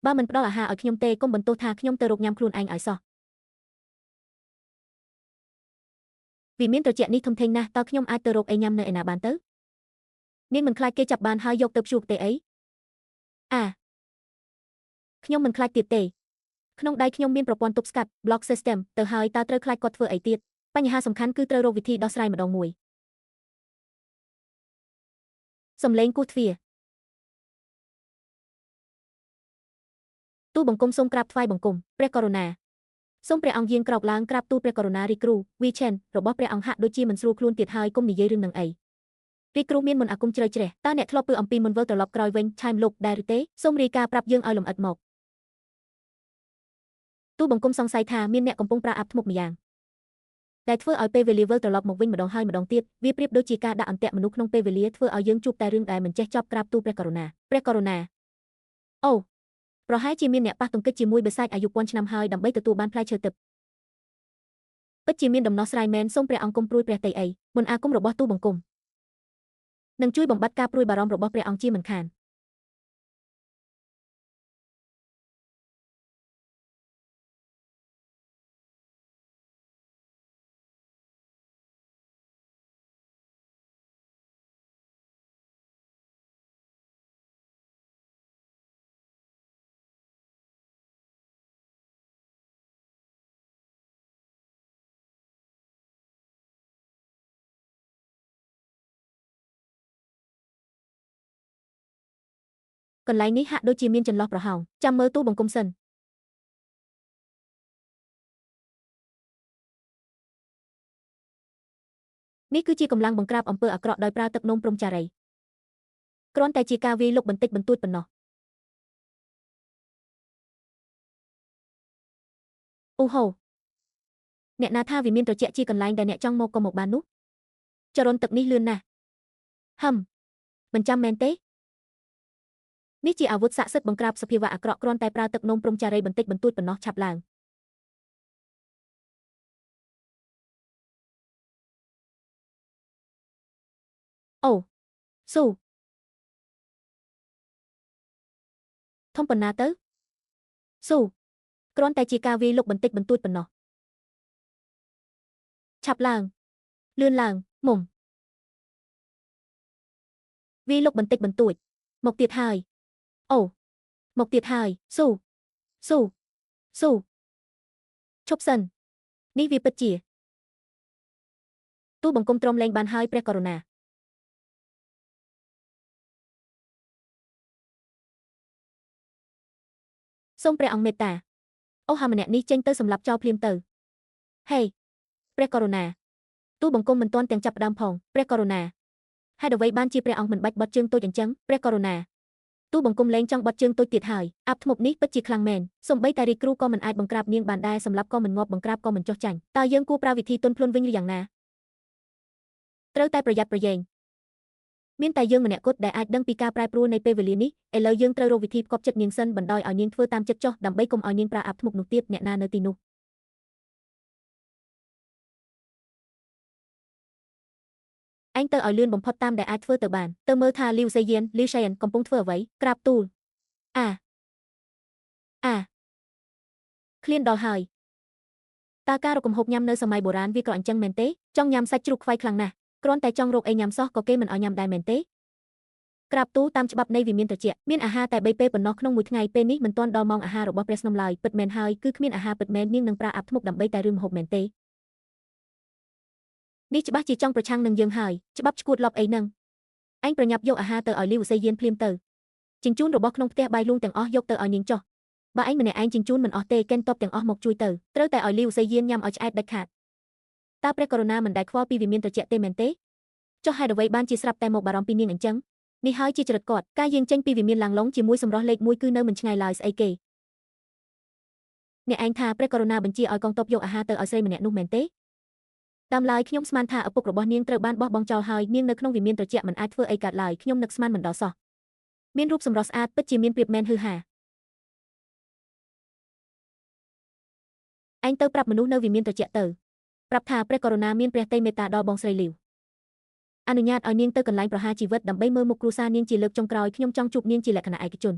បើមិនផ្ដល់អាហារឲ្យខ្ញុំទេកុំបន្ទោសថាខ្ញុំទៅរកញ៉ាំខ្លួនឯងឲ្យសោះវាមានត្រជាក់នេះធំធេងណាស់តើខ្ញុំអាចទៅរកអីញ៉ាំនៅឯណាបានទៅនាងមិនខ្លាចគេចាប់បានហើយយកទៅព្យួរទេអីខ្ញុំមិនខ្លាចទៀតទេក្នុងដៃខ្ញុំមានប្រព័ន្ធទប់ស្កាត់ block system ទៅហើយតើត្រូវខ្លាចគាត់ធ្វើអីទៀតបញ្ហាសំខាន់គឺត្រូវរកវិធីដោះស្រាយម្ដងមួយសំឡេងគោះទ្វារទូបង្គំសូមក្រាបថ្វាយបង្គំព្រះករុណាសូមព្រះអង្គយាងក្រោកឡើងក្រាបទូលព្រះករុណារីគ្រូវីឆេនរបស់ព្រះអង្គហាក់ដូចជាមិនស្រួលខ្លួនទៀតហើយកុំនិយាយរឿងនឹងអីរីគ្រូមានមន្តអាគមជ្រៅជ្រះតើអ្នកធ្លាប់ពើអំពីមុនវិលត្រឡប់ក្រោយវិញឆាយលោកដែរឬទេសូមរាយការណ៍ប្រាប់យើងឲ្យលម្អិតមកទូបង្គំសង្ស័យថាមានអ្នកកំពុងប្រើអាប់ធ្មប់ម្យ៉ាងដែលធ្វើឲ្យពេលវេលាវិលត្រឡប់មកវិញម្ដងហើយម្ដងទៀតវាប្រៀបដូចជាការដាក់អន្ទាក់មនុស្សក្នុងពេលវេលាធ្វើឲ្យយើងជួបតែរឿងដែលមិនចេះចប់ក្រាបទូលព្រះករុណាអូប្រហែលជាមានអ្នកប៉ះទង្គិចជាមួយបិសាចអាយុពាន់ឆ្នាំហើយដើម្បីទទួលបានផ្លែឈើទឹកពិតជាមានដំណោះស្រាយមែនសូមព្រះអង្គគំព្រួយព្រះតីអីមន្តអាគមរបស់ទូបង្គំនឹងជួយបំបត្តិការព្រួយបារម្ភរបស់ព្រះអង្គជាមិនខានកន្លែងនេះហាក់ដូចជាមានចន្លោះប្រហោងចាំមើលទូបង្គំសិននេះគឺជាកម្លាំងបង្ក្រាបអំពើអាក្រក់ដោយប្រើទឹកនោមព្រំចារីគ្រាន់តែជាការវាយលុកបន្តិចបន្តួចប៉ុណ្ណោះអូហូអ្នកណាថាវាមានត្រជាក់ជាកន្លែងដែលអ្នកចង់មកក៏មកបាននោះចរន្តទឹកនេះលឿនណាស់មិនចាំមែនទេនេះជាអាវុធស័ក្តិសិទ្ធិបង្ក្រាបសភាវៈអាក្រក់គ្រាន់តែប្រើទឹកនោមព្រំចារីបន្តិចបន្តួចប៉ុណ្ណោះឆាប់ឡើងអូស៊ូធំប៉ុណ្ណាទៅស៊ូគ្រាន់តែជាការវាយលុកបន្តិចបន្តួចប៉ុណ្ណោះឆាប់ឡើងលឿនឡើងមុំវាយលុកបន្តិចបន្តួចមកទៀតហើយអូមកទៀតហើយស៊ូឈប់សិននេះវាពិតជាទូបង្គំទ្រាំលែងបានហើយព្រះករុណាសូមព្រះអង្គមេត្តាអូហាម្នាក់នេះចេញទៅសម្លាប់ចោលភ្លាមទៅហេព្រះករុណាទូបង្គំមិនទាន់ទាំងចាប់ផ្ដើមផងព្រះករុណាហេតុអ្វីបានជាព្រះអង្គមិនបាច់បត់ជើងតូចអញ្ចឹងព្រះករុណាទូបង្គំលែងចង់បត់ជើងតូចទៀតហើយអាប់ធ្មប់នេះពិតជាខ្លាំងមែនសូម្បីតែរីគ្រូក៏មិនអាចបង្ក្រាបនាងបានដែរសម្រាប់ក៏មិនងាប់បង្ក្រាបក៏មិនចោះចាញ់តើយើងគួរប្រើវិធីទន់ភ្លន់វិញឬយ៉ាងណាត្រូវតែប្រយ័ត្នប្រយែងមានតែយើងម្នាក់គត់ដែលអាចដឹងពីការប្រែប្រួលនៃពេលវេលានេះឥឡូវយើងត្រូវរកវិធីផ្គប់ចិត្តនាងសិនបណ្ដោយឲ្យនាងធ្វើតាមចិត្តចោះដើម្បីកុំឲ្យនាងប្រើអាប់ធ្មប់នោះទៀតអ្នកណានៅទីនោះឯងទៅឲ្យលឿនបំផុតតាមដែលអាចធ្វើទៅបានទៅមើលថាលីវសេយៀនកំពុងធ្វើអ្វីក្រាបទូលឃ្លានដល់ហើយតើការរកកំហុកញ៉ាំនៅសម័យបុរាណវាក៏អញ្ចឹងមែនទេចង់ញ៉ាំសាច់ជ្រូកខ្វៃខ្លាំងណាស់គ្រាន់តែចង់រកអីញ៉ាំសោះក៏គេមិនឲ្យញ៉ាំដែរមែនទេក្រាបទូលតាមច្បាប់នៃវិមានត្រជាក់មានអាហារតែ3ពេលប៉ុណ្ណោះក្នុងមួយថ្ងៃពេលនេះមិនទាន់ដល់ម៉ោងអាហាររបស់ព្រះស្នំឡើយពិតមែនហើយគឺគ្មានអាហារពិតមែននាងនឹងប្រើអាប់ធ្មប់ដើម្បីតែរឿងម្ហូបមែនទេនេះច្បាស់ជាចង់ប្រឆាំងនឹងយើងហើយច្បាប់ឈួតលប់អីហ្នឹងឯងប្រញាប់យកអាហារទៅឲ្យលីវសេយៀនភ្លាមទៅជញ្ជូនរបស់ក្នុងផ្ទះបាយលួងទាំងអស់យកទៅឲ្យនាងចុះបើឯងម្នាក់ឯងជញ្ជូនមិនអស់ទេកេនតបទាំងអស់មកជួយទៅត្រូវតែឲ្យលីវសេយៀនញ៉ាំឲ្យឆ្អែតដាច់ខាតតើព្រះករុណាមិនដែលខ្វល់ពីវិមានត្រជាក់ទេមែនទេចុះហេតុអ្វីបានជាស្រាប់តែមកបារម្ភពីនាងអញ្ចឹងនេះហើយជាចរិតគាត់ការយាងចេញពីវិមានឡាំងឡុងជាមួយសម្រស់លេខ1គឺនៅមិនឆ្ងាយឡើយស្អីគេអ្នកឯងថាព្រះករុណាបញ្ជាឲ្យកងទ័ពយកអាហារទៅឲ្យស្រីម្នាក់នោះមែនទេតាមឡើយខ្ញុំស្មានថាឪពុករបស់នាងត្រូវបានបោះបង់ចោលហើយនាងនៅក្នុងវិមានត្រជាក់មិនអាចធ្វើអីកើតឡើយខ្ញុំនឹកស្មានមិនដល់សោះមានរូបសម្រស់ស្អាតពិតជាមានប្រៀបមែនហឺហាឯងទៅប្រាប់មនុស្សនៅវិមានត្រជាក់ទៅប្រាប់ថាព្រះករុណាមានព្រះតីមេត្តាដល់បងស្រីលីវអនុញ្ញាតឲ្យនាងទៅកន្លែងប្រហារជីវិតដើម្បីមើលមុខគ្រួសារនាងជាលើកចុងក្រោយខ្ញុំចង់ជួបនាងជាលក្ខណៈឯកជន